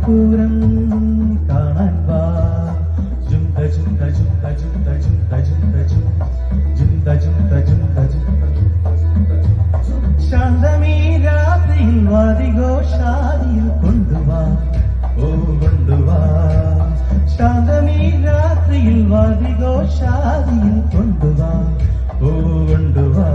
പാഴ്പൂരം കാണാൻ വാ. ജുംത ജുംത ജുംത ജുംത ജുംത ജുംത ജുംത ജുംത ജുംത ജുംത. ശാന്തമീ രാത്രിയിൽ വാദിഘോഷാദിയിൽ കൊണ്ടുവാ, ഓ കൊണ്ടുവാ. ശാന്തമീ രാത്രിയിൽ വാദിഘോഷാദിയിൽ കൊണ്ടുവാ, ഓ കൊണ്ടുവാ.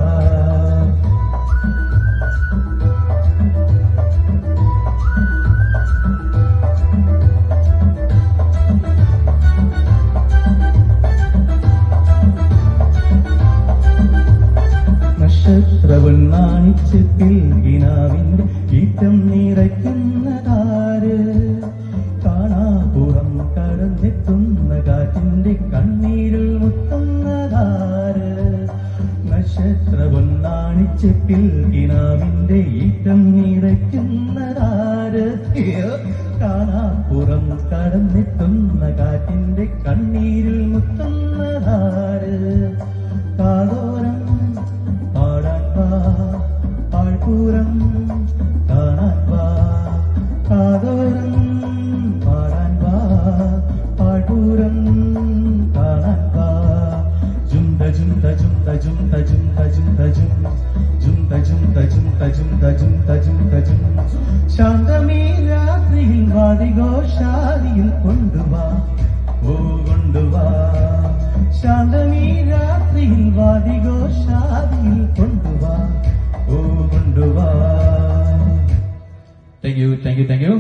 നക്ഷത്രവണ്ണാണിച്ചത്തിൽ കിനാവിന്റെ ഈറ്റം നിറയ്ക്കുന്നതാര്? കാണാപുറം കടന്നെത്തുന്ന കാറ്റിന്റെ കണ്ണീരിൽ മുത്തുന്നതാര്? നക്ഷത്രവണ്ണാണിച്ചത്തിൽ കിനാവിന്റെ ഈറ്റം നിറയ്ക്കുന്നതാര്? കാണാപുറം കടന്നെത്തുന്ന കാറ്റിന്റെ കണ്ണീരിൽ മുത്തുന്നതാര്? കാതോരം പാഴ്പൂരം കാണാൻ വാ, കാതോരം പാടാൻ വാ, പാഴ്പൂരം കാണാൻ വാ. ജുംത ജുംത ജുംത ജുംത ജുംത ജുംത ജുംത ജുംത ജുംത ജുംത ജുംത ജുംത ജും. ശാന്തമീ രാത്രിയിൽ വാദിഘോഷാദിയിൽ കൊണ്ടുവാ, ഓ കൊണ്ടുവാ. ശാന്തമീ രാത്രിയിൽ വാദിഘോഷാദിയിൽ കൊണ്ടുവാ, ഓ കൊണ്ടുവാ. Thank you.